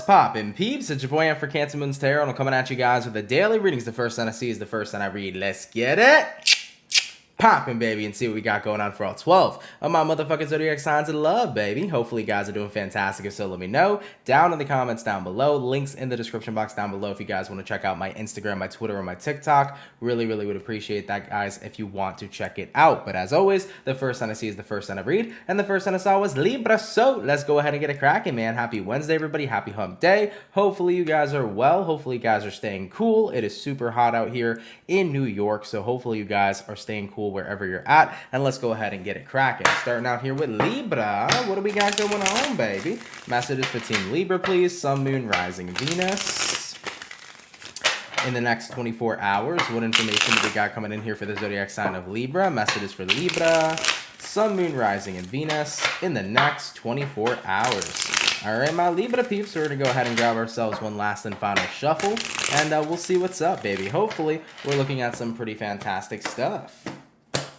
poppin', peeps? It's your boy M for CancerMoonsTarot, and I'm coming at you guys with the daily readings. The first sign I see is the first sign I read. Let's get it poppin', baby, and see what we got going on for all 12 of my motherfucking zodiac signs of love, baby. Hopefully you guys are doing fantastic. If so, let me know down in the comments down below. Links in the description box down below if you guys want to check out my Instagram, my Twitter, or my TikTok. Really would appreciate that, guys, if you want to check it out. But as always, the first sign I see is the first sign I read, and the first sign I saw was Libra. So let's go ahead and get it cracking, man. Happy Wednesday, everybody. Happy hump day. Hopefully you guys are well. Hopefully you guys are staying cool. It is super hot out here in New York, so hopefully you guys are staying cool wherever you're at. And let's go ahead and get it cracking. Starting out here with Libra. What do we got going on, baby? Messages for Team Libra, please. Sun, Moon, Rising, Venus. In the next 24 hours, what information do we got coming in here for the zodiac sign of Libra? Messages for Libra. Sun, Moon, Rising, and Venus in the next 24 hours. All right, my Libra peeps, we're going to go ahead and grab ourselves one last and final shuffle, and we'll see what's up, baby. Hopefully, we're looking at some pretty fantastic stuff.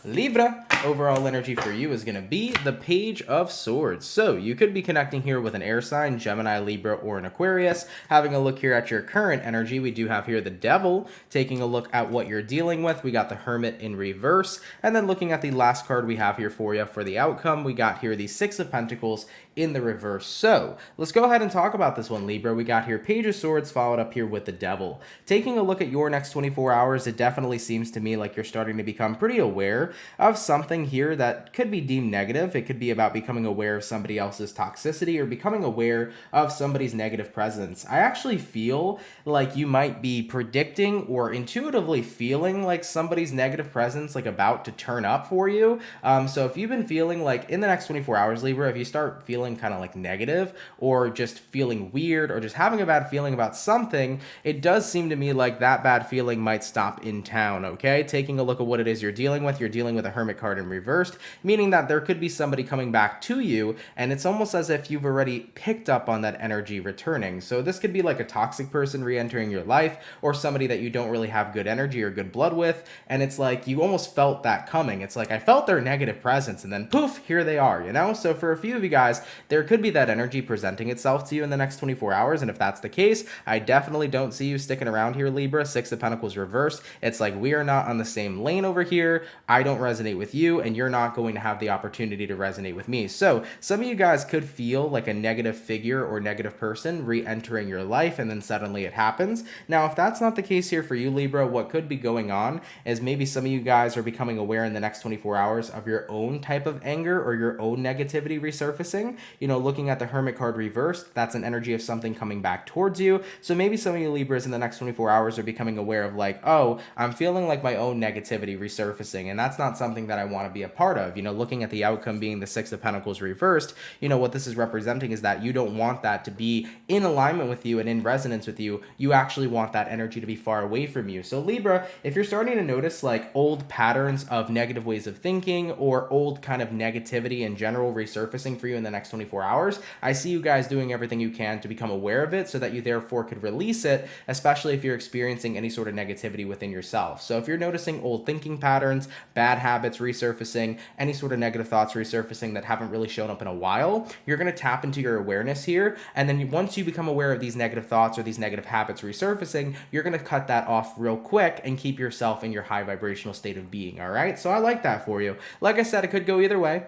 Libra, overall energy for you is going to be the Page of Swords. So you could be connecting here with an air sign, Gemini, Libra, or an Aquarius. Having a look here at your current energy, we do have here the Devil. Taking a look at what you're dealing with, we got the Hermit in reverse. And then looking at the last card we have here for you for the outcome, we got here the Six of Pentacles in the reverse. So let's go ahead and talk about this one, Libra. We got here Page of Swords followed up here with the Devil. Taking a look at your next 24 hours, it definitely seems to me like you're starting to become pretty aware of something here that could be deemed negative. It could be about becoming aware of somebody else's toxicity or becoming aware of somebody's negative presence. I actually feel like you might be predicting or intuitively feeling like somebody's negative presence like about to turn up for you. So if you've been feeling like in the next 24 hours, Libra, if you start feeling kind of like negative or just feeling weird or just having a bad feeling about something, it does seem to me like that bad feeling might stop in town, okay? Taking a look at what it is you're dealing with a Hermit card in reversed, meaning that there could be somebody coming back to you, and it's almost as if you've already picked up on that energy returning. So this could be like a toxic person re-entering your life, or somebody that you don't really have good energy or good blood with, and it's like you almost felt that coming. It's like I felt their negative presence, and then poof, here they are, you know? So for a few of you guys, there could be that energy presenting itself to you in the next 24 hours, and if that's the case, I definitely don't see you sticking around here, Libra. Six of Pentacles reversed. It's like we are not on the same lane over here. I don't resonate with you, and you're not going to have the opportunity to resonate with me. So some of you guys could feel like a negative figure or negative person re-entering your life, and then suddenly it happens. Now, if that's not the case here for you, Libra, what could be going on is maybe some of you guys are becoming aware in the next 24 hours of your own type of anger or your own negativity resurfacing. You know, looking at the Hermit card reversed, that's an energy of something coming back towards you. So maybe some of you Libras in the next 24 hours are becoming aware of like, oh, I'm feeling like my own negativity resurfacing, and that's not something that I want to be a part of. You know, looking at the outcome being the Six of Pentacles reversed, you know, what this is representing is that you don't want that to be in alignment with you and in resonance with you. You actually want that energy to be far away from you. So Libra, if you're starting to notice like old patterns of negative ways of thinking or old kind of negativity in general resurfacing for you in the next 24 hours, I see you guys doing everything you can to become aware of it so that you therefore could release it, especially if you're experiencing any sort of negativity within yourself. So if you're noticing old thinking patterns, bad habits resurfacing, any sort of negative thoughts resurfacing that haven't really shown up in a while, you're going to tap into your awareness here. And then once you become aware of these negative thoughts or these negative habits resurfacing, you're going to cut that off real quick and keep yourself in your high vibrational state of being. All right. So I like that for you. Like I said, it could go either way.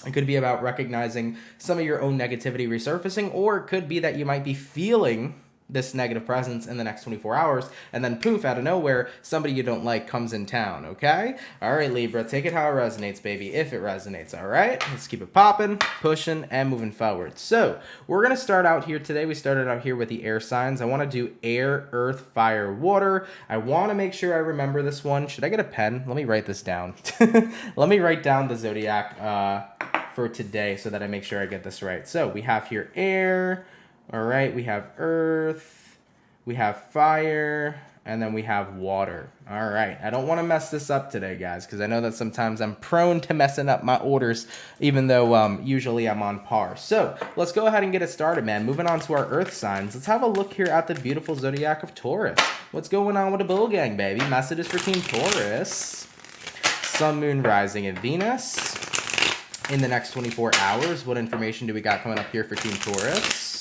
It could be about recognizing some of your own negativity resurfacing, or it could be that you might be feeling this negative presence in the next 24 hours, and then poof, out of nowhere, somebody you don't like comes in town, okay? All right, Libra, take it how it resonates, baby, if it resonates, all right? Let's keep it popping, pushing, and moving forward. So we're going to start out here today. We started out here with the air signs. I want to do air, earth, fire, water. I want to make sure I remember this one. Should I get a pen? Let me write this down. Let me write down the zodiac for today so that I make sure I get this right. So we have here air. All right, we have earth, we have fire, and then we have water. All right, I don't want to mess this up today, guys, because I know that sometimes I'm prone to messing up my orders, even though usually I'm on par. So let's go ahead and get it started, man. Moving on to our earth signs. Let's have a look here at the beautiful zodiac of Taurus. What's going on with the bull gang, baby? Messages for Team Taurus. Sun, Moon, Rising, and Venus. In the next 24 hours, what information do we got coming up here for Team Taurus?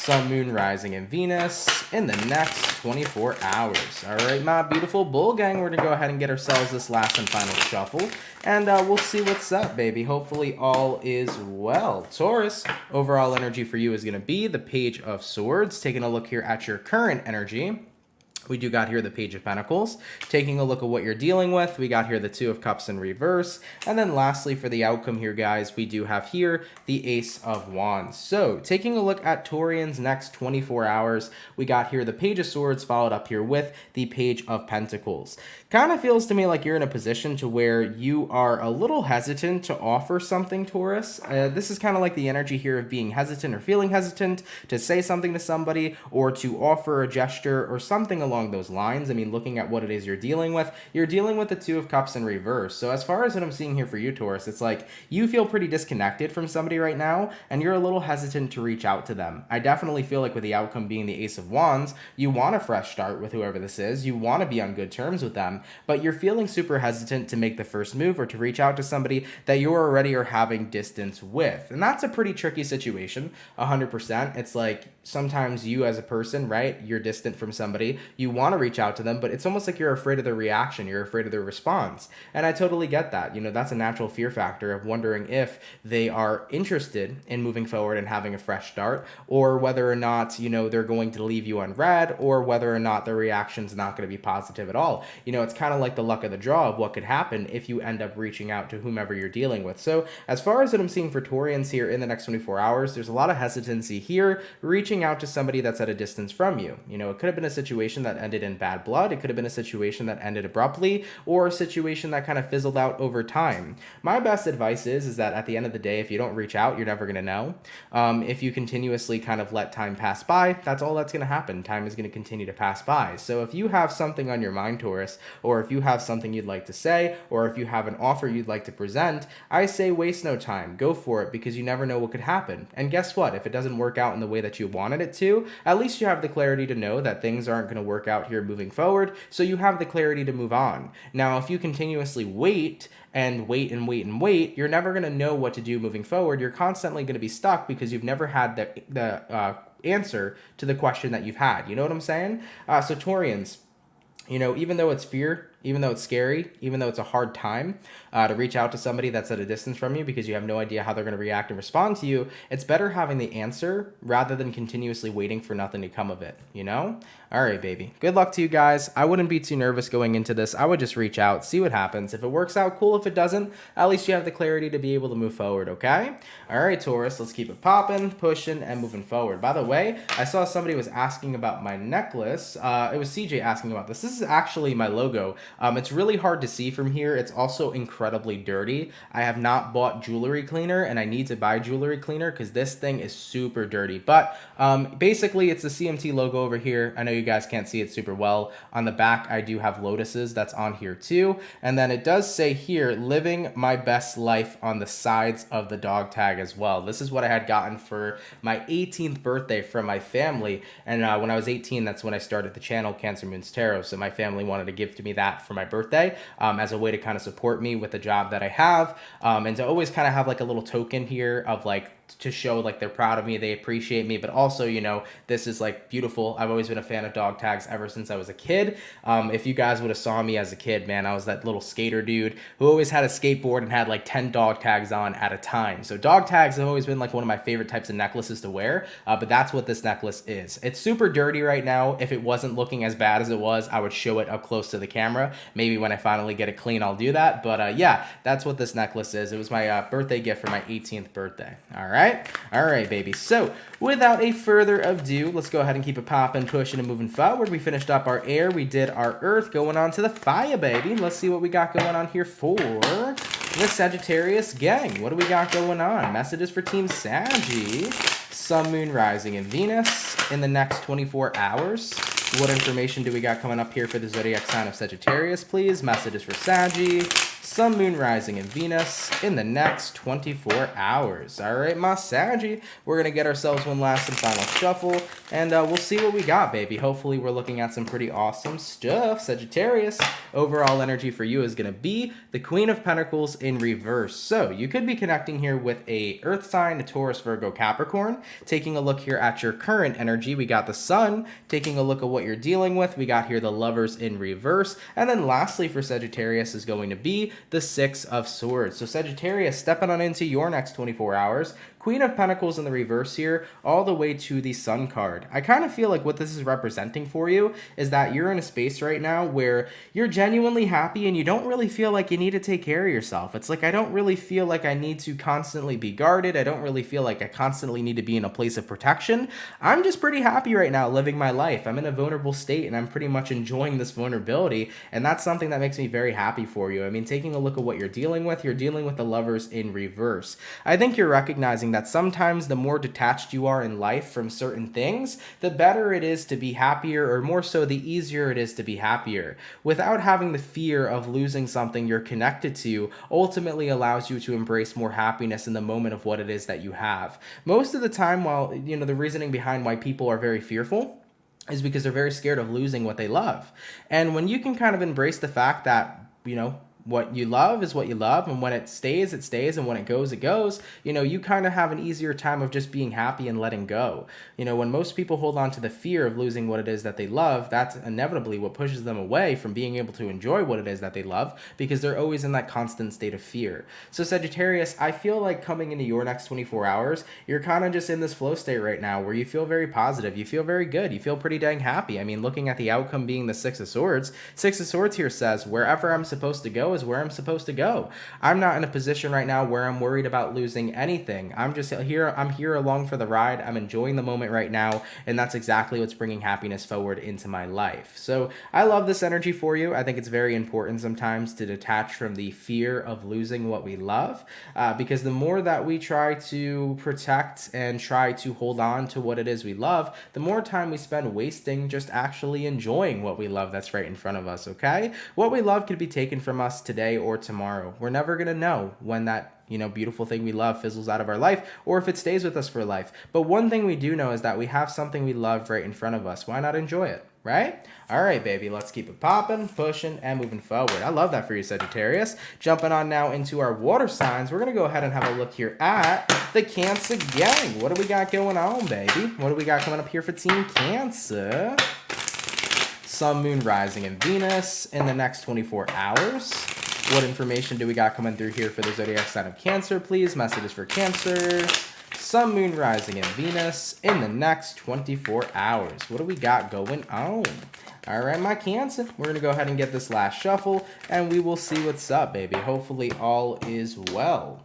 Sun, Moon, Rising, and Venus in the next 24 hours. All right, my beautiful bull gang, we're going to go ahead and get ourselves this last and final shuffle, and we'll see what's up, baby. Hopefully all is well. Taurus, overall energy for you is going to be the Page of Swords. Taking a look here at your current energy, we do got here the Page of Pentacles. Taking a look at what you're dealing with, we got here the Two of Cups in reverse. And then lastly, for the outcome here, guys, we do have here the Ace of Wands. So taking a look at Taurian's next 24 hours, we got here the Page of Swords followed up here with the Page of Pentacles. Kind of feels to me like you're in a position to where you are a little hesitant to offer something, Taurus. This is kind of like the energy here of being hesitant or feeling hesitant to say something to somebody or to offer a gesture or something along those lines. I mean, looking at what it is you're dealing with the Two of Cups in reverse. So as far as what I'm seeing here for you, Taurus, it's like you feel pretty disconnected from somebody right now and you're a little hesitant to reach out to them. I definitely feel like with the outcome being the Ace of Wands, you want a fresh start with whoever this is. You want to be on good terms with them, but you're feeling super hesitant to make the first move or to reach out to somebody that you already are having distance with. And that's a pretty tricky situation, 100%. It's like sometimes you as a person, right, you're distant from somebody, you want to reach out to them, but it's almost like you're afraid of their reaction, you're afraid of their response. And I totally get that. You know, that's a natural fear factor of wondering if they are interested in moving forward and having a fresh start, or whether or not, you know, they're going to leave you unread, or whether or not their reaction's not going to be positive at all. You know, it's kind of like the luck of the draw of what could happen if you end up reaching out to whomever you're dealing with. So as far as what I'm seeing for Taurians here in the next 24 hours, there's a lot of hesitancy here, reaching out to somebody that's at a distance from you. You know, it could have been a situation that ended in bad blood. It could have been a situation that ended abruptly, or a situation that kind of fizzled out over time. My best advice is that at the end of the day, if you don't reach out, you're never going to know. If you continuously kind of let time pass by, that's all that's going to happen. Time is going to continue to pass by. So if you have something on your mind, Taurus, or if you have something you'd like to say, or if you have an offer you'd like to present, I say waste no time. Go for it, because you never know what could happen. And guess what? If it doesn't work out in the way that you wanted it to, at least you have the clarity to know that things aren't going to work out here moving forward, so you have the clarity to move on. Now, if you continuously wait and wait and wait and wait, you're never going to know what to do moving forward. You're constantly going to be stuck because you've never had the answer to the question that you've had. You know what I'm saying? So Taurians, you know, even though it's fear, even though it's scary, even though it's a hard time to reach out to somebody that's at a distance from you because you have no idea how they're going to react and respond to you, it's better having the answer rather than continuously waiting for nothing to come of it, you know? All right, baby. Good luck to you guys. I wouldn't be too nervous going into this. I would just reach out, see what happens. If it works out, cool. If it doesn't, at least you have the clarity to be able to move forward, okay? All right, Taurus, let's keep it popping, pushing, and moving forward. By the way, I saw somebody was asking about my necklace. It was CJ asking about this. This is actually my logo. It's really hard to see from here. It's also incredibly dirty. I have not bought jewelry cleaner, and I need to buy jewelry cleaner because this thing is super dirty. But basically, it's the CMT logo over here. I know you guys can't see it super well. On the back, I do have lotuses that's on here too. And then it does say here, living my best life on the sides of the dog tag as well. This is what I had gotten for my 18th birthday from my family. And when I was 18, that's when I started the channel, CancerMoonsTarot. So my family wanted to give to me that for my birthday as a way to kind of support me with the job that I have, and to always kind of have like a little token here of like to show like they're proud of me, they appreciate me, but also, you know, this is like beautiful. I've always been a fan of dog tags ever since I was a kid. If you guys would have saw me as a kid, man, I was that little skater dude who always had a skateboard and had like 10 dog tags on at a time. So dog tags have always been like one of my favorite types of necklaces to wear, but that's what this necklace is. It's super dirty right now. If it wasn't looking as bad as it was, I would show it up close to the camera. Maybe when I finally get it clean, I'll do that. But yeah, that's what this necklace is. It was my birthday gift for my 18th birthday. All right, baby. So without a further ado, let's go ahead and keep it popping, pushing, and moving forward. We finished up our air. We did our earth. Going on to the fire, baby. Let's see what we got going on here for the Sagittarius gang. What do we got going on? Messages for Team Saggy. Sun, Moon, Rising, and Venus in the next 24 hours. What information do we got coming up here for the zodiac sign of Sagittarius, please? Messages for Saggy. Sun, Moon, Rising, and Venus in the next 24 hours. All right, my Saggy, we're going to get ourselves one last and final shuffle, and we'll see what we got, baby. Hopefully, we're looking at some pretty awesome stuff. Sagittarius, overall energy for you is going to be the Queen of Pentacles in reverse. So, you could be connecting here with a Earth sign, a Taurus, Virgo, Capricorn. Taking a look here at your current energy, we got the Sun. Taking a look at what you're dealing with, we got here the Lovers in reverse. And then lastly for Sagittarius is going to be the Six of Swords. So Sagittarius, stepping on into your next 24 hours, Queen of Pentacles in the reverse here, all the way to the Sun card. I kind of feel like what this is representing for you is that you're in a space right now where you're genuinely happy and you don't really feel like you need to take care of yourself. It's like, I don't really feel like I need to constantly be guarded. I don't really feel like I constantly need to be in a place of protection. I'm just pretty happy right now living my life. I'm in a vulnerable state and I'm pretty much enjoying this vulnerability. And that's something that makes me very happy for you. I mean, taking a look at what you're dealing with the Lovers in reverse. I think you're recognizing that sometimes the more detached you are in life from certain things, the better it is to be happier, or more so, the easier it is to be happier. Without having the fear of losing something you're connected to, ultimately allows you to embrace more happiness in the moment of what it is that you have. Most of the time, while, the reasoning behind why people are very fearful is because they're very scared of losing what they love. And when you can kind of embrace the fact that, what you love is what you love, and when it stays, and when it goes, you kind of have an easier time of just being happy and letting go. When most people hold on to the fear of losing what it is that they love, that's inevitably what pushes them away from being able to enjoy what it is that they love, because they're always in that constant state of fear. So Sagittarius, I feel like coming into your next 24 hours, you're kind of just in this flow state right now where you feel very positive, you feel very good, you feel pretty dang happy. I mean, looking at the outcome being the Six of Swords here says, wherever I'm supposed to go is where I'm supposed to go. I'm not in a position right now where I'm worried about losing anything. I'm here along for the ride. I'm enjoying the moment right now, and that's exactly what's bringing happiness forward into my life. So I love this energy for you. I think it's very important sometimes to detach from the fear of losing what we love, because the more that we try to protect and try to hold on to what it is we love, the more time we spend wasting just actually enjoying what we love that's right in front of us, okay? What we love could be taken from us today or tomorrow. We're never going to know when that beautiful thing we love fizzles out of our life, or if it stays with us for life. But one thing we do know is that we have something we love right in front of us. Why not enjoy it, right? All right, baby, let's keep it popping, pushing, and moving forward. I love that for you, Sagittarius. Jumping on now into our water signs, we're going to go ahead and have a look here at the Cancer gang. What do we got going on, baby? What do we got coming up here for Team Cancer? Sun, Moon, Rising, and Venus in the next 24 hours. What information do we got coming through here for the zodiac sign of Cancer, please? Messages for Cancer. Sun, Moon, Rising, and Venus in the next 24 hours. What do we got going on? All right, my Cancer, we're going to go ahead and get this last shuffle, and we will see what's up, baby. Hopefully all is well.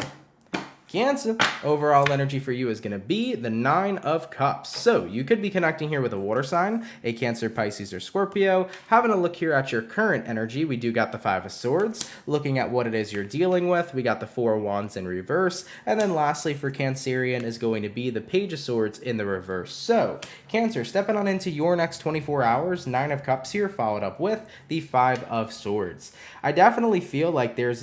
Cancer, overall energy for you is going to be the Nine of Cups. So you could be connecting here with a water sign, a Cancer, Pisces, or Scorpio. Having a look here at your current energy, we do got the Five of Swords. Looking at what it is you're dealing with, we got the Four of Wands in reverse. And then lastly for Cancerian is going to be the Page of Swords in the reverse. So Cancer, stepping on into your next 24 hours, Nine of Cups here, followed up with the Five of Swords. I definitely feel like there's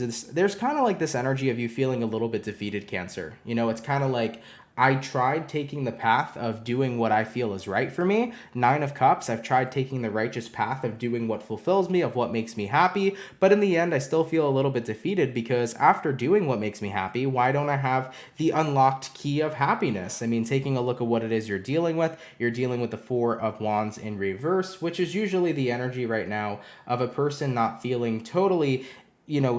kind of like this energy of you feeling a little bit defeated, Cancer. It's kind of like, I tried taking the path of doing what I feel is right for me. Nine of Cups, I've tried taking the righteous path of doing what fulfills me, of what makes me happy. But in the end, I still feel a little bit defeated, because after doing what makes me happy, why don't I have the unlocked key of happiness? I mean, taking a look at what it is you're dealing with the Four of Wands in reverse, which is usually the energy right now of a person not feeling totally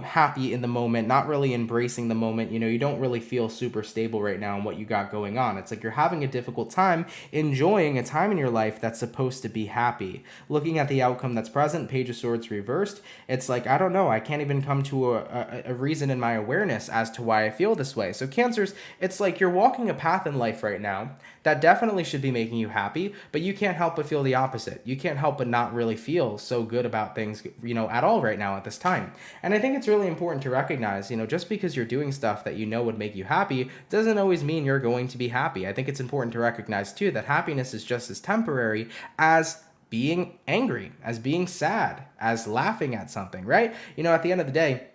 happy in the moment, not really embracing the moment. You don't really feel super stable right now in what you got going on. It's like you're having a difficult time enjoying a time in your life that's supposed to be happy. Looking at the outcome that's present, Page of Swords reversed, it's like, I don't know, I can't even come to a reason in my awareness as to why I feel this way. So Cancers, it's like you're walking a path in life right now that definitely should be making you happy, but you can't help but feel the opposite. You can't help but not really feel so good about things, at all right now at this time. And I think it's really important to recognize, just because you're doing stuff that would make you happy doesn't always mean you're going to be happy. I think it's important to recognize too that happiness is just as temporary as being angry, as being sad, as laughing at something, right? At the end of the day,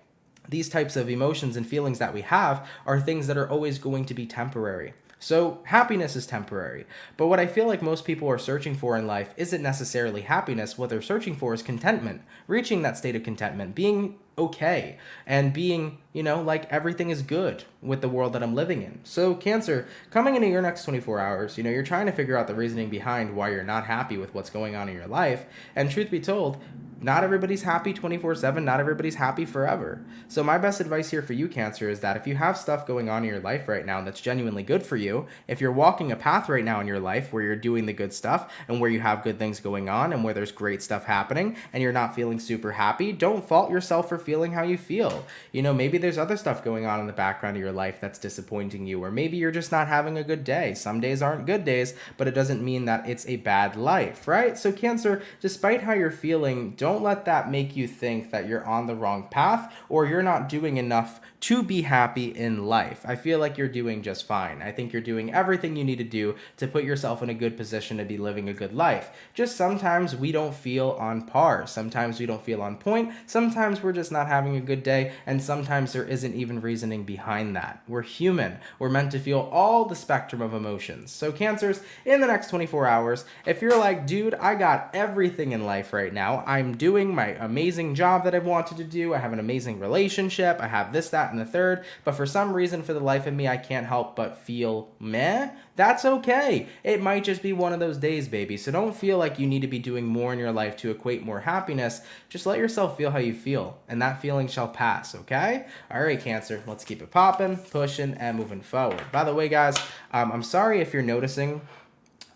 these types of emotions and feelings that we have are things that are always going to be temporary. So happiness is temporary. But what I feel like most people are searching for in life isn't necessarily happiness. What they're searching for is contentment, reaching that state of contentment, being okay, and being, like everything is good with the world that I'm living in. So Cancer, coming into your next 24 hours, you're trying to figure out the reasoning behind why you're not happy with what's going on in your life. And truth be told, not everybody's happy 24/7. Not everybody's happy forever. So my best advice here for you, Cancer, is that if you have stuff going on in your life right now that's genuinely good for you, if you're walking a path right now in your life where you're doing the good stuff and where you have good things going on and where there's great stuff happening and you're not feeling super happy, don't fault yourself for feeling how you feel. Maybe there's other stuff going on in the background of your life that's disappointing you, or maybe you're just not having a good day. Some days aren't good days, but it doesn't mean that it's a bad life, right? So Cancer, despite how you're feeling, don't let that make you think that you're on the wrong path or you're not doing enough to be happy in life. I feel like you're doing just fine. I think you're doing everything you need to do to put yourself in a good position to be living a good life. Just sometimes we don't feel on par. Sometimes we don't feel on point. Sometimes we're just not having a good day, and sometimes there isn't even reasoning behind that. We're human. We're meant to feel all the spectrum of emotions. So Cancers, in the next 24 hours, if you're like, dude, I got everything in life right now. I'm doing my amazing job that I've wanted to do. I have an amazing relationship. I have this, that, and the third. But for some reason, for the life of me, I can't help but feel meh. That's okay. It might just be one of those days, baby. So don't feel like you need to be doing more in your life to equate more happiness. Just let yourself feel how you feel, and that feeling shall pass, okay? All right, Cancer, let's keep it popping, pushing, and moving forward. By the way, guys, I'm sorry if you're noticing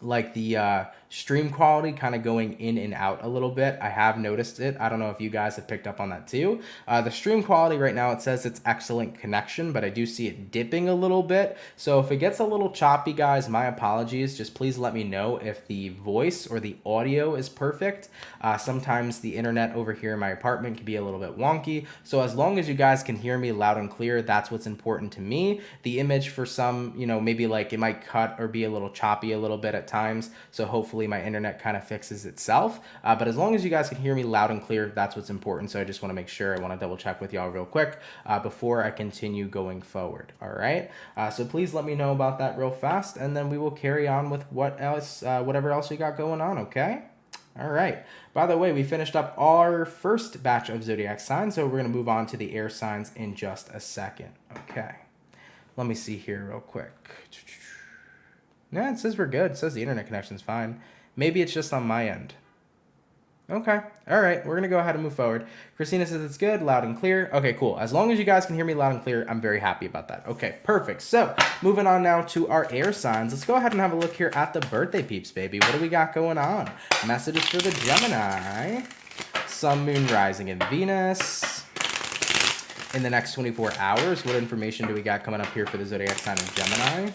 like the stream quality kind of going in and out a little bit. I have noticed it. I don't know if you guys have picked up on that too. The stream quality right now, it says it's excellent connection, but I do see it dipping a little bit. So if it gets a little choppy, guys, my apologies. Just please let me know if the voice or the audio is perfect. Sometimes the internet over here in my apartment can be a little bit wonky. So as long as you guys can hear me loud and clear, that's what's important to me. The image for some, maybe like it might cut or be a little choppy a little bit at times. So hopefully my internet kind of fixes itself. But as long as you guys can hear me loud and clear, that's what's important. So I just want to make sure, I want to double check with y'all real quick before I continue going forward. All right. So please let me know about that real fast, and then we will carry on with whatever else we got going on. Okay. All right. By the way, we finished up our first batch of zodiac signs, so we're going to move on to the air signs in just a second. Okay. Let me see here real quick. Yeah, it says we're good. It says the internet connection's fine. Maybe it's just on my end. Okay. All right. We're going to go ahead and move forward. Christina says it's good, loud and clear. Okay, cool. As long as you guys can hear me loud and clear, I'm very happy about that. Okay, perfect. So moving on now to our air signs. Let's go ahead and have a look here at the birthday peeps, baby. What do we got going on? Messages for the Gemini. Sun, Moon, Rising, and Venus. In the next 24 hours, what information do we got coming up here for the zodiac sign of Gemini?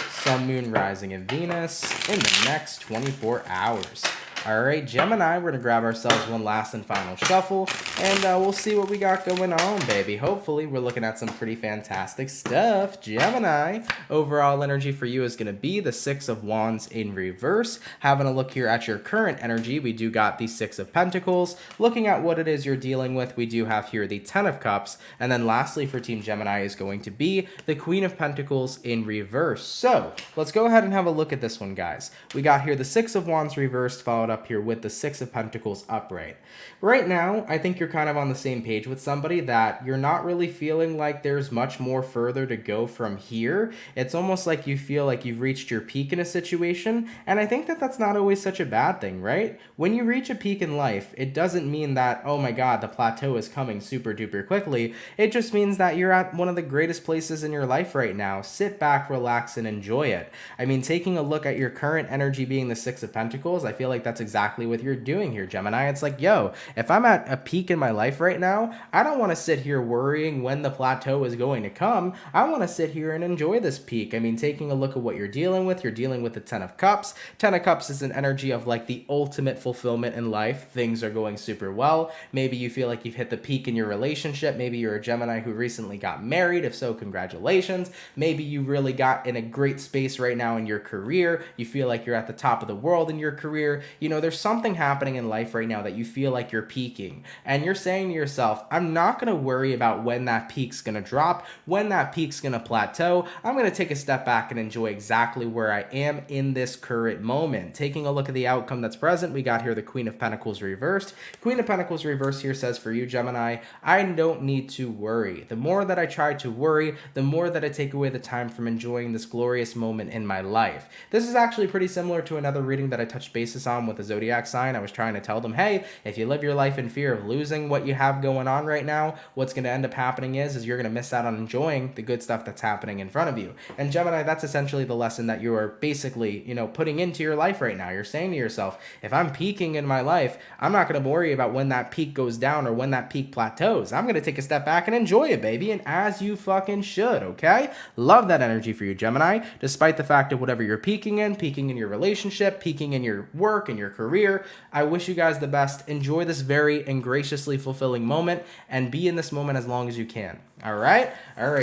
Sun, Moon, Rising, and Venus in the next 24 hours. All right, Gemini, we're going to grab ourselves one last and final shuffle, and we'll see what we got going on, baby. Hopefully, we're looking at some pretty fantastic stuff. Gemini, overall energy for you is going to be the Six of Wands in reverse. Having a look here at your current energy, we do got the Six of Pentacles. Looking at what it is you're dealing with, we do have here the Ten of Cups. And then lastly for Team Gemini is going to be the Queen of Pentacles in reverse. So, let's go ahead and have a look at this one, guys. We got here the Six of Wands reversed, followed up here with the Six of Pentacles upright. Right now, I think you're kind of on the same page with somebody that you're not really feeling like there's much more further to go from here. It's almost like you feel like you've reached your peak in a situation, and I think that that's not always such a bad thing, right? When you reach a peak in life, it doesn't mean that, oh my god, the plateau is coming super duper quickly. It just means that you're at one of the greatest places in your life right now. Sit back, relax, and enjoy it. I mean, taking a look at your current energy being the Six of Pentacles, I feel like that's exactly what you're doing here, Gemini. It's like, yo, if I'm at a peak in my life right now, I don't want to sit here worrying when the plateau is going to come. I want to sit here and enjoy this peak. I mean, taking a look at what you're dealing with the Ten of Cups. Ten of Cups is an energy of like the ultimate fulfillment in life. Things are going super well. Maybe you feel like you've hit the peak in your relationship. Maybe you're a Gemini who recently got married. If so, congratulations. Maybe you really got in a great space right now in your career. You feel like you're at the top of the world in your career. you know, there's something happening in life right now that you feel like you're peaking. And you're saying to yourself, I'm not going to worry about when that peak's going to drop, when that peak's going to plateau. I'm going to take a step back and enjoy exactly where I am in this current moment. Taking a look at the outcome that's present, we got here the Queen of Pentacles reversed. Queen of Pentacles reversed here says for you, Gemini, I don't need to worry. The more that I try to worry, the more that I take away the time from enjoying this glorious moment in my life. This is actually pretty similar to another reading that I touched basis on with the zodiac sign. I was trying to tell them, hey, if you live your life in fear of losing what you have going on right now, what's going to end up happening is you're going to miss out on enjoying the good stuff that's happening in front of you. And Gemini, that's essentially the lesson that you are basically, you know, putting into your life right now. You're saying to yourself, if I'm peaking in my life, I'm not going to worry about when that peak goes down or when that peak plateaus. I'm going to take a step back and enjoy it, baby. And as you fucking should, okay? Love that energy for you, Gemini. Despite the fact of whatever you're peaking in your relationship, peaking in your work and your career, I wish you guys the best. Enjoy this very and graciously fulfilling moment and be in this moment as long as you can. All right,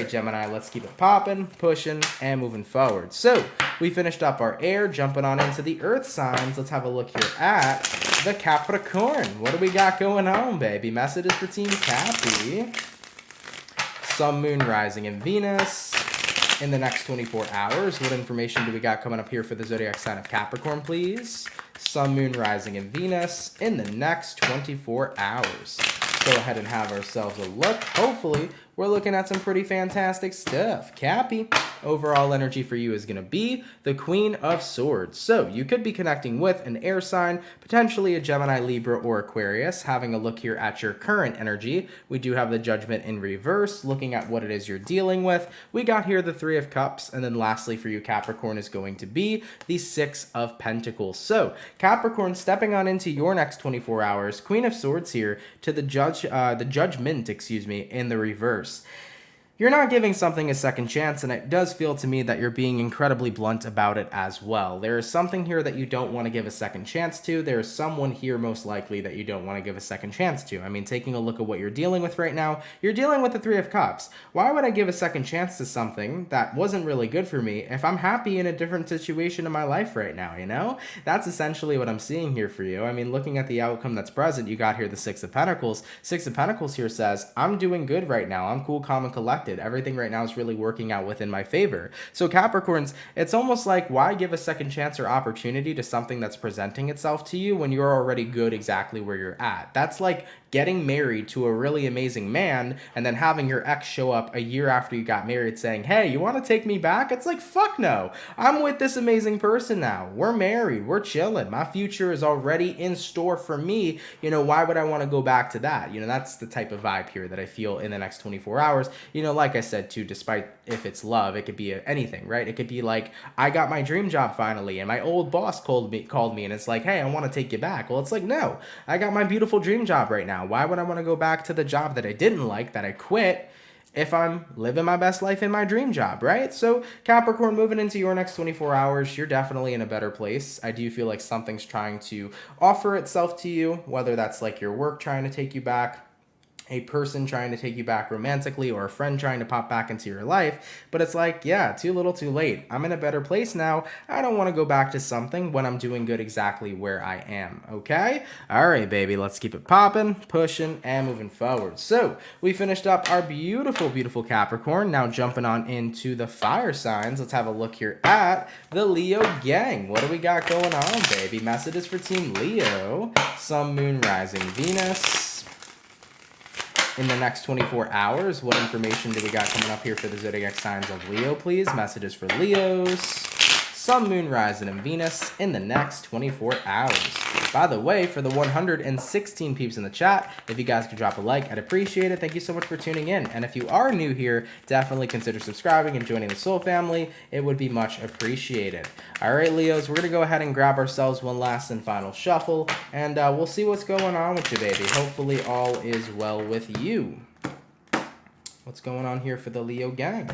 Gemini, let's keep it popping, pushing, and moving forward. So we finished up our air, jumping on into the earth signs. Let's have a look here at the Capricorn. What do we got going on, baby? Messages for Team Cappy. Sun, Moon, Rising, and Venus in the next 24 hours. What information do we got coming up here for the zodiac sign of Capricorn, please? Sun, Moon, Rising, and Venus in the next 24 hours. Go ahead and have ourselves a look. Hopefully, we're looking at some pretty fantastic stuff. Cappy, overall energy for you is going to be the Queen of Swords. So you could be connecting with an air sign, potentially a Gemini, Libra, or Aquarius. Having a look here at your current energy, we do have the Judgment in reverse, looking at what it is you're dealing with. We got here the Three of Cups, and then lastly for you, Capricorn, is going to be the Six of Pentacles. So Capricorn, stepping on into your next 24 hours, Queen of Swords here to the Judgment, in the reverse. You're not giving something a second chance, and it does feel to me that you're being incredibly blunt about it as well. There is something here that you don't want to give a second chance to. There is someone here most likely that you don't want to give a second chance to. I mean, taking a look at what you're dealing with right now, you're dealing with the Three of Cups. Why would I give a second chance to something that wasn't really good for me if I'm happy in a different situation in my life right now, you know? That's essentially what I'm seeing here for you. I mean, looking at the outcome that's present, you got here the Six of Pentacles. Six of Pentacles here says, I'm doing good right now. I'm cool, calm, and collected. Everything right now is really working out within my favor. So Capricorns, it's almost like, why give a second chance or opportunity to something that's presenting itself to you when you're already good exactly where you're at? That's like getting married to a really amazing man and then having your ex show up a year after you got married saying, hey, you want to take me back? It's like, fuck no. I'm with this amazing person now. We're married. We're chilling. My future is already in store for me. You know, why would I want to go back to that? You know, that's the type of vibe here that I feel in the next 24 hours. You know, like I said, too, despite if it's love, it could be anything, right? It could be like, I got my dream job finally and my old boss called me and it's like, hey, I want to take you back. Well, it's like, no, I got my beautiful dream job right now. Why would I want to go back to the job that I didn't like, that I quit, if I'm living my best life in my dream job, right? So Capricorn, moving into your next 24 hours, you're definitely in a better place. I do feel like something's trying to offer itself to you, whether that's like your work trying to take you back, a person trying to take you back romantically, or a friend trying to pop back into your life. But it's like, yeah, too little too late. I'm in a better place now. I don't want to go back to something when I'm doing good exactly where I am, okay? All right, baby, let's keep it popping, pushing, and moving forward. So we finished up our beautiful, beautiful Capricorn. Now jumping on into the fire signs. Let's have a look here at the Leo gang. What do we got going on, baby? Messages for Team Leo. Sun, Moon, Rising, Venus in the next 24 hours. What information do we got coming up here for the zodiac signs of Leo, please? Messages for Leos. Sun, Moon, Rising, and Venus in the next 24 hours. By the way, for the 116 peeps in the chat, if you guys could drop a like, I'd appreciate it. Thank you so much for tuning in. And if you are new here, definitely consider subscribing and joining the Soul family. It would be much appreciated. All right, Leos, we're going to go ahead and grab ourselves one last and final shuffle, and we'll see what's going on with you, baby. Hopefully all is well with you. What's going on here for the Leo gang?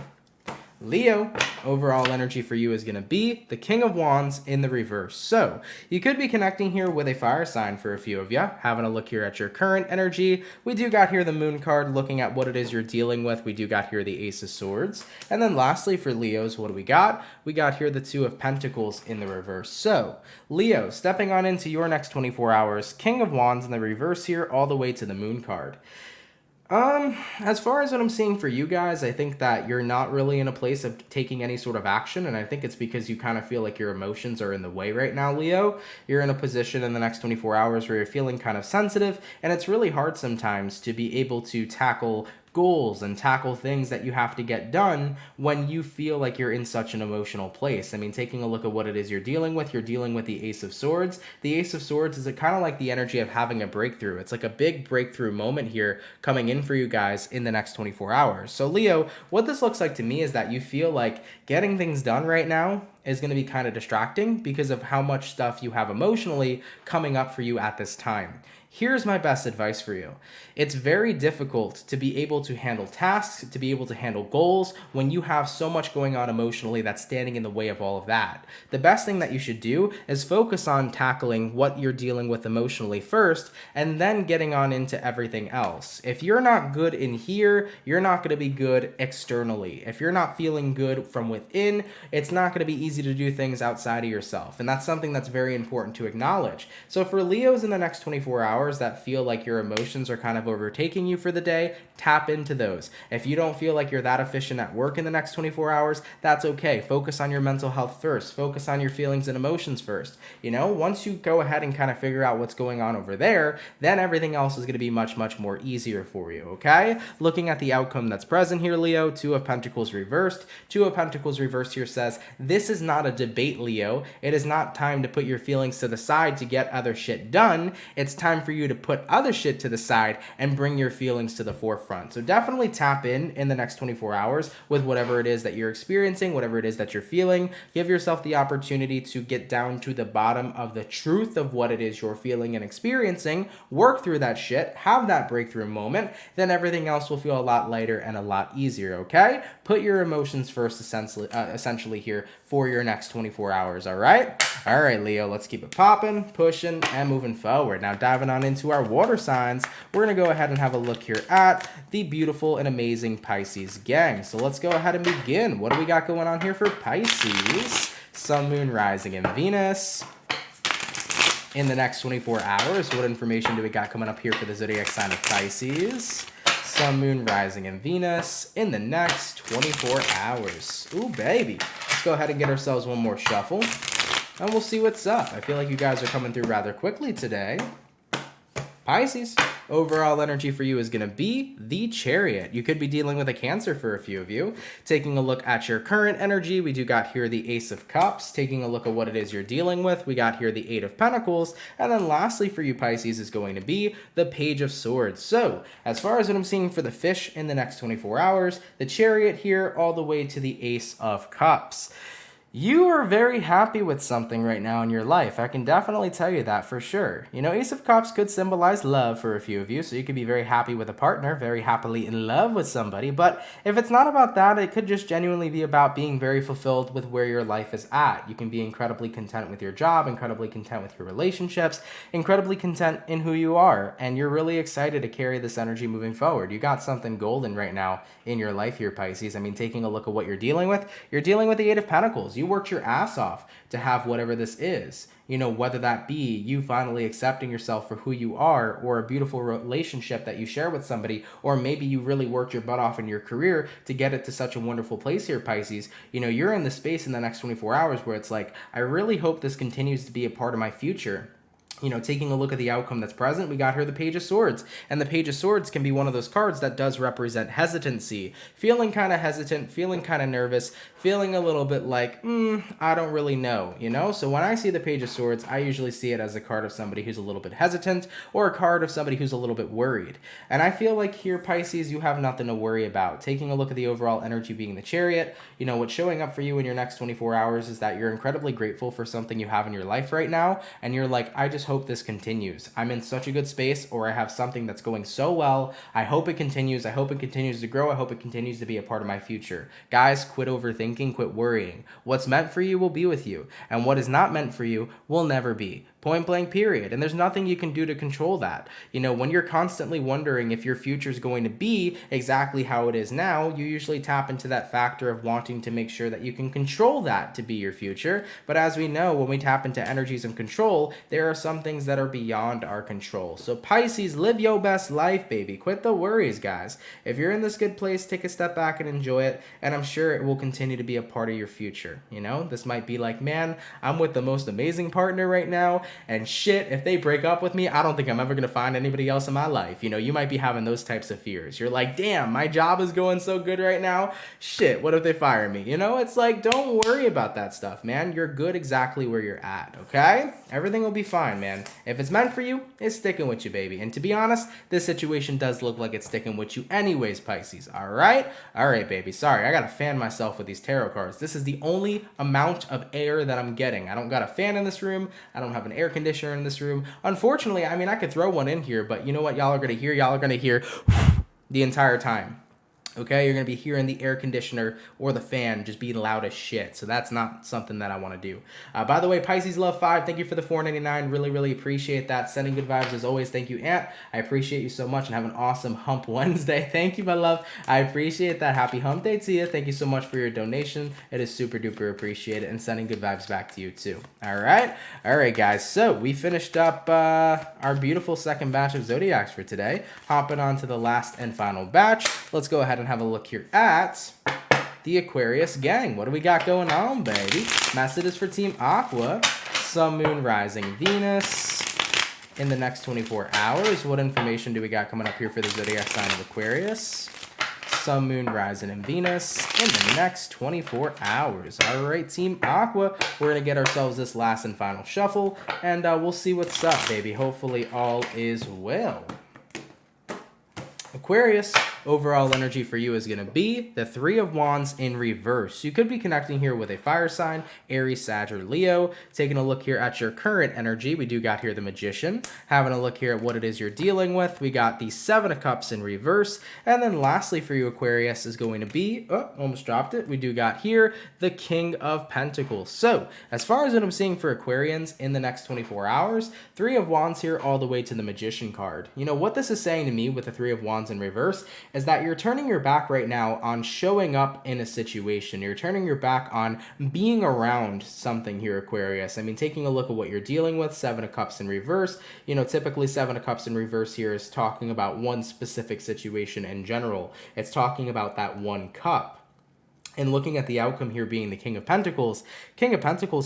Leo, overall energy for you is going to be the King of Wands in the reverse. So you could be connecting here with a fire sign for a few of you. Having a look here at your current energy. We do got here the Moon card looking at what it is you're dealing with. We do got here the Ace of Swords. And then lastly for Leos, what do we got? We got here the Two of Pentacles in the reverse. So Leo, stepping on into your next 24 hours, King of Wands in the reverse here all the way to the Moon card. As far as what I'm seeing for you guys, I think that you're not really in a place of taking any sort of action, and I think it's because you kind of feel like your emotions are in the way right now, Leo. You're in a position in the next 24 hours where you're feeling kind of sensitive, and it's really hard sometimes to be able to tackle goals and tackle things that you have to get done when you feel like you're in such an emotional place. I mean, taking a look at what it is you're dealing with the Ace of Swords. The Ace of Swords is kind of like the energy of having a breakthrough. It's like a big breakthrough moment here coming in for you guys in the next 24 hours. So Leo, what this looks like to me is that you feel like getting things done right now is going to be kind of distracting because of how much stuff you have emotionally coming up for you at this time. Here's my best advice for you. It's very difficult to be able to handle tasks, to be able to handle goals when you have so much going on emotionally that's standing in the way of all of that. The best thing that you should do is focus on tackling what you're dealing with emotionally first and then getting on into everything else. If you're not good in here, you're not going to be good externally. If you're not feeling good from within, it's not going to be easy to do things outside of yourself. And that's something that's very important to acknowledge. So for Leos in the next 24 hours, that feel like your emotions are kind of overtaking you for the day, tap into those. If you don't feel like you're that efficient at work in the next 24 hours, that's okay. Focus on your mental health first. Focus on your feelings and emotions first. You know, once you go ahead and kind of figure out what's going on over there, then everything else is going to be much, much more easier for you, okay? Looking at the outcome that's present here, Leo, Two of Pentacles reversed. Two of Pentacles reversed here says, this is not a debate, Leo. It is not time to put your feelings to the side to get other shit done. It's time for you to put other shit to the side and bring your feelings to the forefront. So definitely tap in the next 24 hours with whatever it is that you're experiencing, whatever it is that you're feeling. Give yourself the opportunity to get down to the bottom of the truth of what it is you're feeling and experiencing. Work through that shit, have that breakthrough moment, then everything else will feel a lot lighter and a lot easier, okay? Put your emotions first essentially here for your next 24 hours, all right? All right, Leo, let's keep it popping, pushing, and moving forward. Now, diving on into our water signs, we're going to go ahead and have a look here at the beautiful and amazing Pisces gang. So let's go ahead and begin. What do we got going on here for Pisces? Sun, Moon, Rising, and Venus. In the next 24 hours, what information do we got coming up here for the zodiac sign of Pisces? Sun, Moon, Rising, and Venus in the next 24 hours. Ooh, baby. Let's go ahead and get ourselves one more shuffle, and we'll see what's up. I feel like you guys are coming through rather quickly today. Pisces, overall energy for you is going to be the Chariot. You could be dealing with a Cancer for a few of you. Taking a look at your current energy, we do got here the Ace of Cups. Taking a look at what it is you're dealing with, we got here the Eight of Pentacles. And then lastly for you, Pisces, is going to be the Page of Swords. So, as far as what I'm seeing for the fish in the next 24 hours, the Chariot here all the way to the Ace of Cups. You are very happy with something right now in your life. I can definitely tell you that for sure. You know, Ace of Cups could symbolize love for a few of you, so you could be very happy with a partner, very happily in love with somebody. But if it's not about that, it could just genuinely be about being very fulfilled with where your life is at. You can be incredibly content with your job, incredibly content with your relationships, incredibly content in who you are, and you're really excited to carry this energy moving forward. You got something golden right now in your life here, Pisces. I mean, taking a look at what you're dealing with the Eight of Pentacles. You worked your ass off to have whatever this is. You know, whether that be you finally accepting yourself for who you are, or a beautiful relationship that you share with somebody, or maybe you really worked your butt off in your career to get it to such a wonderful place here, Pisces. You know, you're in the space in the next 24 hours where it's like, I really hope this continues to be a part of my future. You know, taking a look at the outcome that's present, we got here the Page of Swords. And the Page of Swords can be one of those cards that does represent hesitancy. Feeling kind of hesitant, feeling kind of nervous, feeling a little bit like, I don't really know, you know? So when I see the Page of Swords, I usually see it as a card of somebody who's a little bit hesitant, or a card of somebody who's a little bit worried. And I feel like here, Pisces, you have nothing to worry about. Taking a look at the overall energy being the Chariot, you know, what's showing up for you in your next 24 hours is that you're incredibly grateful for something you have in your life right now. And you're like, I just hope this continues. I'm in such a good space, or I have something that's going so well. I hope it continues. I hope it continues to grow. I hope it continues to be a part of my future. Guys, quit overthinking, quit worrying. What's meant for you will be with you, and what is not meant for you will never be. Point blank, period. And there's nothing you can do to control that. You know, when you're constantly wondering if your future is going to be exactly how it is now, you usually tap into that factor of wanting to make sure that you can control that to be your future. But as we know, when we tap into energies of control, there are some things that are beyond our control. So Pisces, live your best life, baby. Quit the worries, guys. If you're in this good place, take a step back and enjoy it. And I'm sure it will continue to be a part of your future. You know, this might be like, man, I'm with the most amazing partner right now. And shit, if they break up with me, I don't think I'm ever going to find anybody else in my life. You know, you might be having those types of fears. You're like, damn, my job is going so good right now. Shit, what if they fire me? You know, it's like, don't worry about that stuff, man. You're good exactly where you're at, okay? Everything will be fine, man. If it's meant for you, it's sticking with you, baby. And to be honest, this situation does look like it's sticking with you anyways, Pisces, all right? All right, baby. Sorry, I got to fan myself with these tarot cards. This is the only amount of air that I'm getting. I don't got a fan in this room. I don't have an air conditioner in this room. Unfortunately, I mean, I could throw one in here, but you know what y'all are going to hear? Y'all are going to hear the entire time. Okay, you're going to be hearing the air conditioner or the fan just being loud as shit. So that's not something that I want to do. By the way, Pisces Love 5, thank you for the $4.99. Really, really appreciate that. Sending good vibes as always. Thank you, Aunt. I appreciate you so much and have an awesome Hump Wednesday. Thank you, my love. I appreciate that. Happy Hump Day to you. Thank you so much for your donation. It is super duper appreciated, and sending good vibes back to you too. All right, guys. So we finished up our beautiful second batch of Zodiacs for today. Hopping on to the last and final batch. Let's go ahead and have a look here at the Aquarius gang. What do we got going on, baby? Messages for Team Aqua. Sun, Moon, Rising, Venus. In the next 24 hours, what information do we got coming up here for the Zodiac sign of Aquarius? Sun, Moon, Rising, and Venus in the next 24 hours. All right, Team Aqua, we're going to get ourselves this last and final shuffle, and we'll see what's up, baby. Hopefully all is well. Aquarius, overall energy for you is going to be the Three of Wands in reverse. You could be connecting here with a fire sign, Aries, Sag, or Leo. Taking a look here at your current energy, we do got here the Magician. Having a look here at what it is you're dealing with, we got the Seven of Cups in reverse. And then lastly for you, Aquarius, is going to be, oh, almost dropped it. We do got here the King of Pentacles. So as far as what I'm seeing for Aquarians in the next 24 hours, Three of Wands here all the way to the Magician card. You know, what this is saying to me with the Three of Wands in reverse is that you're turning your back right now on showing up in a situation. You're turning your back on being around something here, Aquarius. I mean, taking a look at what you're dealing with, Seven of Cups in reverse. You know, typically Seven of Cups in reverse here is talking about one specific situation in general. It's talking about that one cup. And looking at the outcome here being the King of Pentacles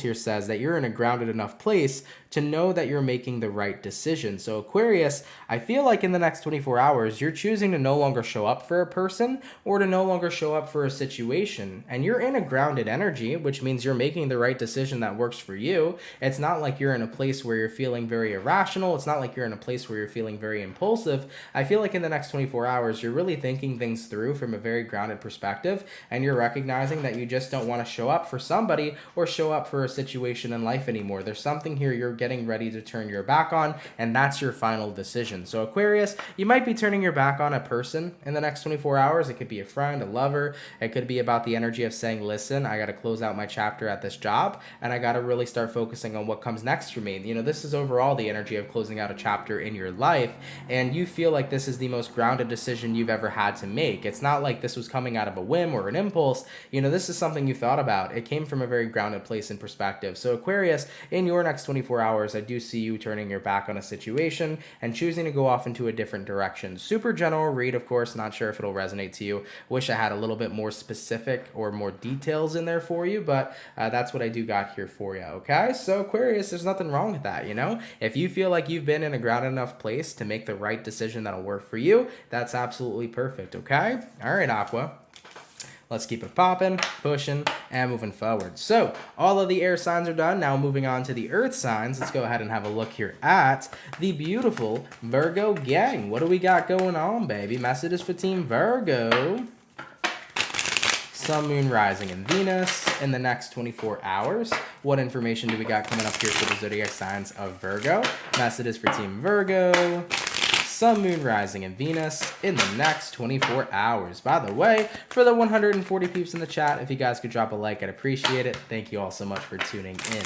here says that you're in a grounded enough place to know that you're making the right decision. So Aquarius, I feel like in the next 24 hours, you're choosing to no longer show up for a person or to no longer show up for a situation. And you're in a grounded energy, which means you're making the right decision that works for you. It's not like you're in a place where you're feeling very irrational. It's not like you're in a place where you're feeling very impulsive. I feel like in the next 24 hours, you're really thinking things through from a very grounded perspective, and you're recognizing that you just don't want to show up for somebody or show up for a situation in life anymore. There's something here you're getting ready to turn your back on, and that's your final decision. So Aquarius, you might be turning your back on a person in the next 24 hours. It could be a friend, a lover. It could be about the energy of saying, listen, I got to close out my chapter at this job, and I got to really start focusing on what comes next for me. You know, this is overall the energy of closing out a chapter in your life, and you feel like this is the most grounded decision you've ever had to make. It's not like this was coming out of a whim or an impulse. You know, this is something you thought about. It came from a very grounded place and perspective. So Aquarius, in your next 24 hours, I do see you turning your back on a situation and choosing to go off into a different direction. Super general read, of course. Not sure if it'll resonate to you. Wish I had a little bit more specific or more details in there for you, but that's what I do got here for you, okay? So Aquarius, there's nothing wrong with that, you know? If you feel like you've been in a grounded enough place to make the right decision that'll work for you, that's absolutely perfect, okay? All right, Aqua. Let's keep it popping, pushing, and moving forward. So all of the air signs are done. Now moving on to the earth signs. Let's go ahead and have a look here at the beautiful Virgo gang. What do we got going on, baby? Messages for Team Virgo. Sun, Moon, Rising, and Venus in the next 24 hours. What information do we got coming up here for the zodiac signs of Virgo? Messages for Team Virgo. Sun, Moon, Rising, and Venus in the next 24 hours. By the way, for the 140 peeps in the chat, if you guys could drop a like, I'd appreciate it. Thank you all so much for tuning in.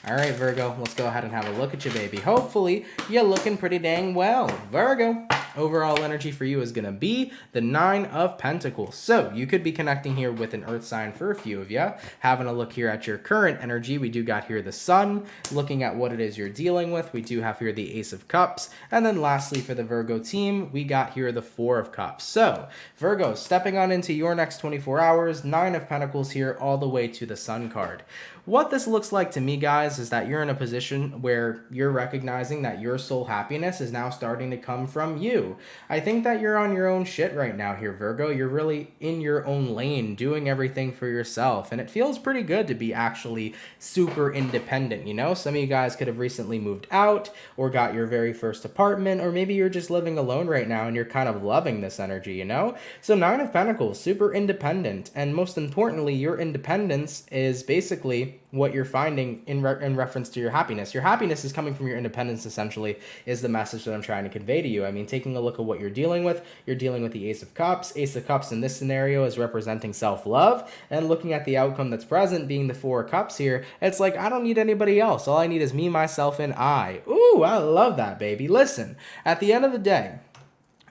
All right, Virgo, let's go ahead and have a look at you, baby. Hopefully, you're looking pretty dang well. Virgo, overall energy for you is going to be the 9 of Pentacles. So you could be connecting here with an earth sign for a few of you. Having a look here at your current energy, we do got here the Sun. Looking at what it is you're dealing with, we do have here the Ace of Cups. And then lastly, for the Virgo team, we got here the 4 of Cups. So Virgo, stepping on into your next 24 hours, 9 of Pentacles here all the way to the Sun card. What this looks like to me, guys, is that you're in a position where you're recognizing that your soul happiness is now starting to come from you. I think that you're on your own shit right now here, Virgo. You're really in your own lane, doing everything for yourself, and it feels pretty good to be actually super independent, you know? Some of you guys could have recently moved out or got your very first apartment, or maybe you're just living alone right now and you're kind of loving this energy, you know? So 9 of Pentacles, super independent, and most importantly, your independence is basically what you're finding in reference to your happiness. Your happiness is coming from your independence, essentially, is the message that I'm trying to convey to you. I mean, taking a look at what you're dealing with the Ace of Cups. Ace of Cups in this scenario is representing self-love, and looking at the outcome that's present, being the 4 of Cups here, it's like, I don't need anybody else. All I need is me, myself, and I. Ooh, I love that, baby. Listen, at the end of the day,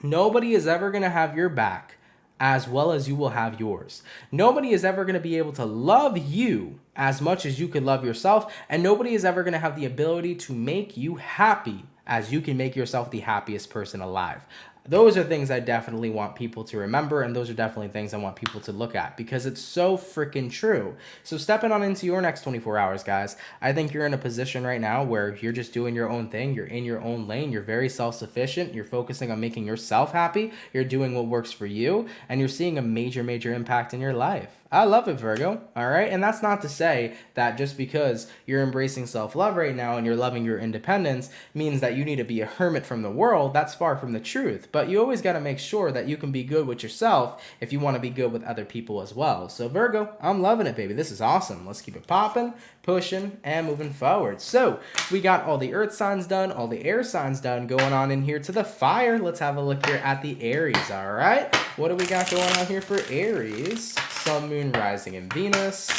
nobody is ever going to have your back as well as you will have yours. Nobody is ever going to be able to love you as much as you could love yourself, and nobody is ever going to have the ability to make you happy as you can make yourself the happiest person alive. Those are things I definitely want people to remember, and those are definitely things I want people to look at because it's so freaking true. So stepping on into your next 24 hours, guys, I think you're in a position right now where you're just doing your own thing. You're in your own lane. You're very self-sufficient. You're focusing on making yourself happy. You're doing what works for you, and you're seeing a major, major impact in your life. I love it, Virgo, all right? And that's not to say that just because you're embracing self-love right now and you're loving your independence means that you need to be a hermit from the world. That's far from the truth. But you always got to make sure that you can be good with yourself if you want to be good with other people as well. So Virgo, I'm loving it, baby. This is awesome. Let's keep it popping, pushing, and moving forward. So we got all the earth signs done, all the air signs done, going on in here to the fire. Let's have a look here at the Aries, all right? What do we got going on here for Aries? Sun, Moon, Rising, and Venus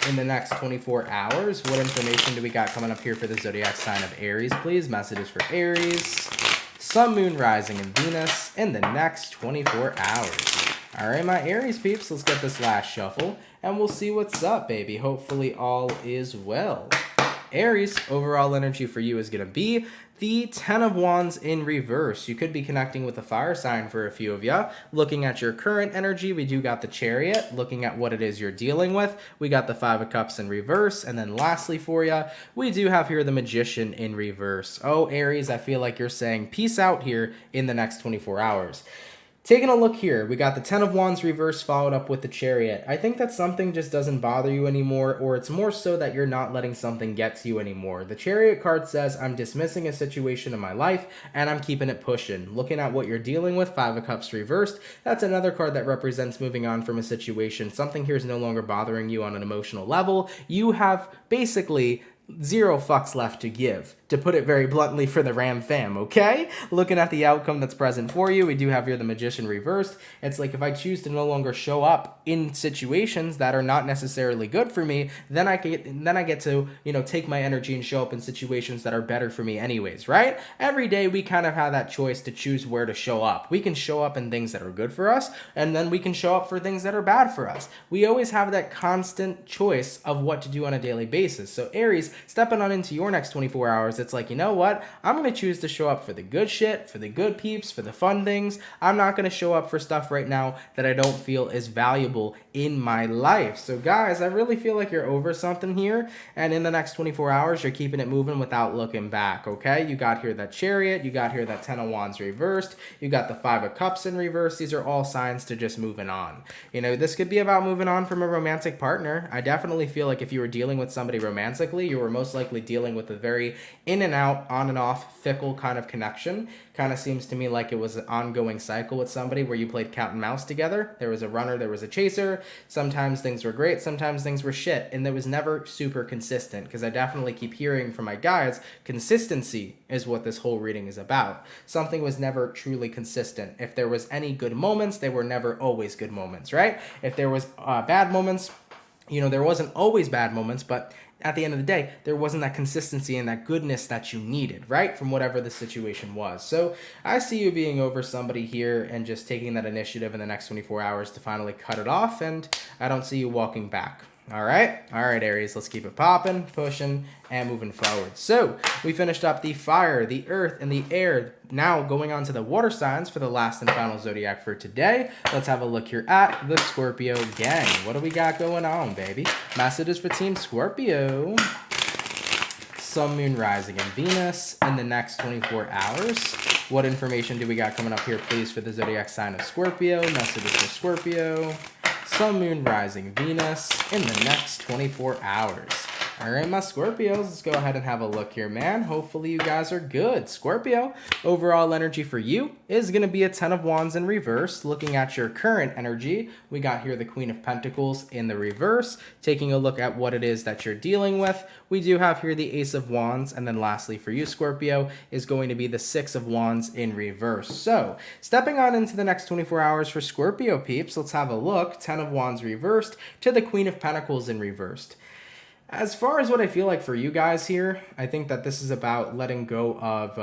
in the next 24 hours. What information do we got coming up here for the zodiac sign of Aries, please? Messages for Aries. Sun, Moon, Rising, and Venus in the next 24 hours. All right, my Aries peeps, let's get this last shuffle, and we'll see what's up, baby. Hopefully all is well. Aries, overall energy for you is going to be the 10 of Wands in reverse. You could be connecting with a fire sign for a few of you. Looking at your current energy, we do got the Chariot. Looking at what it is you're dealing with, we got the 5 of Cups in reverse. And then lastly for you, we do have here the Magician in reverse. Oh, Aries, I feel like you're saying peace out here in the next 24 hours. Taking a look here, we got the 10 of Wands reverse followed up with the Chariot. I think that something just doesn't bother you anymore, or it's more so that you're not letting something get to you anymore. The Chariot card says, I'm dismissing a situation in my life, and I'm keeping it pushing. Looking at what you're dealing with, 5 of Cups reversed, that's another card that represents moving on from a situation. Something here is no longer bothering you on an emotional level. You have basically 0 fucks left to give, to put it very bluntly for the Ram fam, okay? Looking at the outcome that's present for you, we do have here the Magician reversed. It's like if I choose to no longer show up in situations that are not necessarily good for me, then I get to, you know, take my energy and show up in situations that are better for me anyways, right? Every day we kind of have that choice to choose where to show up. We can show up in things that are good for us, and then we can show up for things that are bad for us. We always have that constant choice of what to do on a daily basis. So Aries, stepping on into your next 24 hours, it's like, you know what? I'm going to choose to show up for the good shit, for the good peeps, for the fun things. I'm not going to show up for stuff right now that I don't feel is valuable in my life. So guys, I really feel like you're over something here, and in the next 24 hours, you're keeping it moving without looking back, okay? You got here that Chariot, you got here that 10 of Wands reversed, you got the 5 of Cups in reverse. These are all signs to just moving on. You know, this could be about moving on from a romantic partner. I definitely feel like if you were dealing with somebody romantically, you were were most likely dealing with a very in and out, on and off, fickle kind of connection. Kind of seems to me like it was an ongoing cycle with somebody where you played cat and mouse together. There was a runner, there was a chaser. Sometimes things were great, sometimes things were shit, and there was never super consistent, because I definitely keep hearing from my guides, consistency is what this whole reading is about. Something was never truly consistent. If there was any good moments, they were never always good moments, right? If there was bad moments, you know, there wasn't always bad moments, but at the end of the day, there wasn't that consistency and that goodness that you needed, right? From whatever the situation was. So I see you being over somebody here and just taking that initiative in the next 24 hours to finally cut it off, and I don't see you walking back. All right, Aries, let's keep it popping, pushing, and moving forward. So we finished up the fire, the earth, and the air. Now going on to the water signs for the last and final zodiac for today. Let's have a look here at the Scorpio gang. What do we got going on, baby? Messages for Team Scorpio. Sun, Moon, Rising, and Venus in the next 24 hours. What information do we got coming up here, please, for the zodiac sign of Scorpio? Messages for Scorpio. Sun, Moon, Rising, Venus in the next 24 hours. All right, my Scorpios, let's go ahead and have a look here, man. Hopefully you guys are good. Scorpio, overall energy for you is going to be a 10 of Wands in reverse. Looking at your current energy, we got here the Queen of Pentacles in the reverse. Taking a look at what it is that you're dealing with, we do have here the Ace of Wands. And then lastly for you, Scorpio, is going to be the 6 of Wands in reverse. So stepping on into the next 24 hours for Scorpio peeps, let's have a look. 10 of Wands reversed to the Queen of Pentacles in reversed. As far as what I feel like for you guys here, I think that this is about letting go of,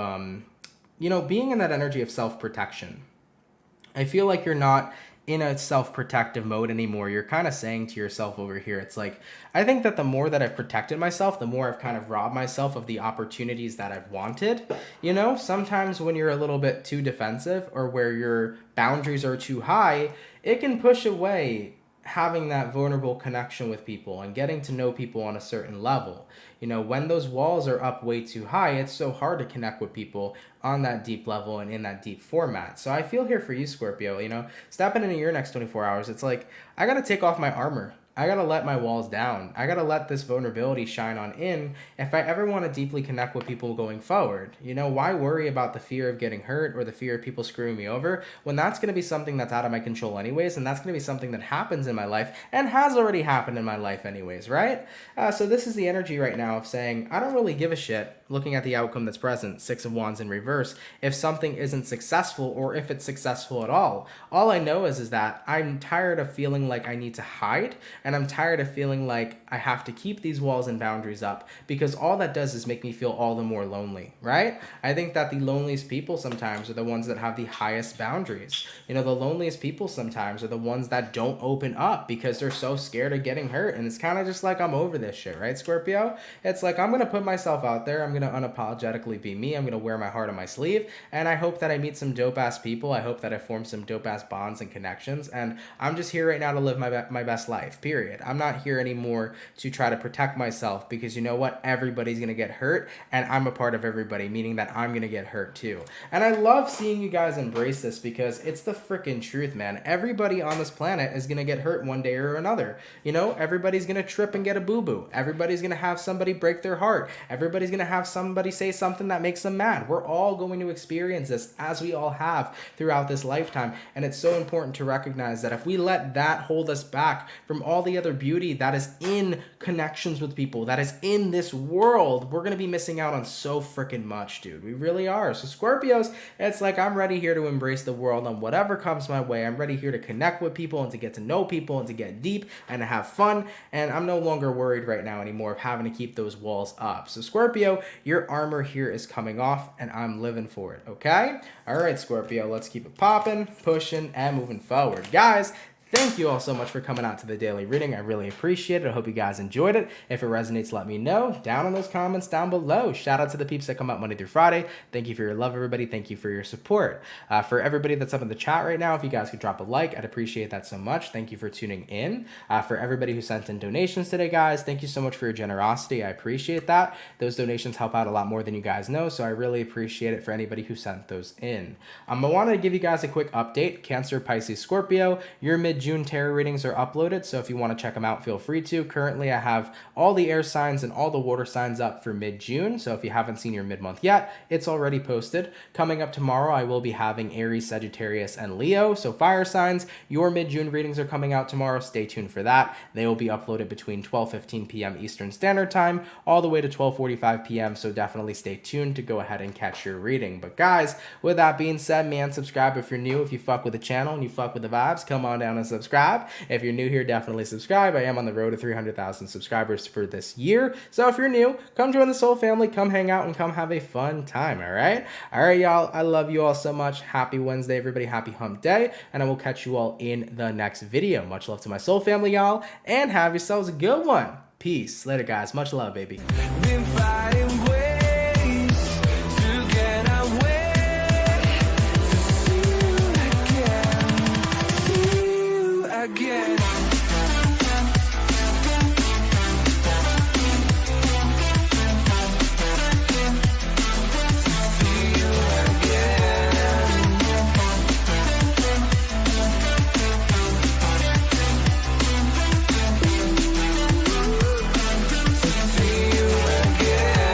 you know, being in that energy of self-protection. I feel like you're not in a self-protective mode anymore. You're kind of saying to yourself over here, it's like, I think that the more that I've protected myself, the more I've kind of robbed myself of the opportunities that I've wanted. You know, sometimes when you're a little bit too defensive or where your boundaries are too high, it can push away having that vulnerable connection with people and getting to know people on a certain level. You know, when those walls are up way too high, it's so hard to connect with people on that deep level and in that deep format. So I feel here for you, Scorpio, you know, stepping into your next 24 hours, it's like, I got to take off my armor. I got to let my walls down. I got to let this vulnerability shine on in if I ever want to deeply connect with people going forward. You know, why worry about the fear of getting hurt or the fear of people screwing me over when that's going to be something that's out of my control anyways, and that's going to be something that happens in my life and has already happened in my life anyways, right? So this is the energy right now of saying, I don't really give a shit looking at the outcome that's present, 6 of Wands in reverse, if something isn't successful or if it's successful at all. All I know is that I'm tired of feeling like I need to hide, and I'm tired of feeling like I have to keep these walls and boundaries up, because all that does is make me feel all the more lonely, right? I think that the loneliest people sometimes are the ones that have the highest boundaries. You know, the loneliest people sometimes are the ones that don't open up because they're so scared of getting hurt. And it's kind of just like, I'm over this shit, right, Scorpio? It's like, I'm going to put myself out there. I'm going to unapologetically be me. I'm going to wear my heart on my sleeve. And I hope that I meet some dope ass people. I hope that I form some dope ass bonds and connections. And I'm just here right now to live my best life, period. I'm not here anymore to try to protect myself, because you know what? Everybody's going to get hurt, and I'm a part of everybody, meaning that I'm going to get hurt too. And I love seeing you guys embrace this, because it's the freaking truth, man. Everybody on this planet is going to get hurt one day or another. You know, everybody's going to trip and get a boo-boo. Everybody's going to have somebody break their heart. Everybody's going to have somebody say something that makes them mad. We're all going to experience this, as we all have throughout this lifetime. And it's so important to recognize that if we let that hold us back from all the other beauty that is in connections with people, that is in this world, we're going to be missing out on so freaking much, dude. We really are. So Scorpios, it's like, I'm ready here to embrace the world on whatever comes my way. I'm ready here to connect with people and to get to know people and to get deep and to have fun. And I'm no longer worried right now anymore of having to keep those walls up. So Scorpio, your armor here is coming off, and I'm living for it, okay? All right, Scorpio, let's keep it popping, pushing, and moving forward. Guys, thank you all so much for coming out to the daily reading. I really appreciate it. I hope you guys enjoyed it. If it resonates, let me know down in those comments down below. Shout out to the peeps that come out Monday through Friday. Thank you for your love, everybody. Thank you for your support. For everybody that's up in the chat right now, if you guys could drop a like, I'd appreciate that so much. Thank you for tuning in. For everybody who sent in donations today, guys, thank you so much for your generosity. I appreciate that. Those donations help out a lot more than you guys know, so I really appreciate it for anybody who sent those in. I wanted to give you guys a quick update. Cancer, Pisces, Scorpio, your mid June tarot readings are uploaded, so if you want to check them out, feel free to. Currently, I have all the air signs and all the water signs up for mid-June, so if you haven't seen your mid-month yet, it's already posted. Coming up tomorrow, I will be having Aries, Sagittarius, and Leo, so fire signs. Your mid-June readings are coming out tomorrow. Stay tuned for that. They will be uploaded between 12:15 p.m. Eastern Standard Time all the way to 12:45 p.m., so definitely stay tuned to go ahead and catch your reading. But guys, with that being said, man, subscribe if you're new. If you fuck with the channel and you fuck with the vibes, come on down and subscribe. If you're new here, definitely subscribe. I am on the road to 300,000 subscribers for this year, so if you're new, come join the Soul family, come hang out, and come have a fun time, all right? All right, y'all, I love you all so much. Happy Wednesday, everybody. Happy hump day, and I will catch you all in the next video. Much love to my Soul family, y'all, and have yourselves a good one. Peace. Later, guys. Much love, baby.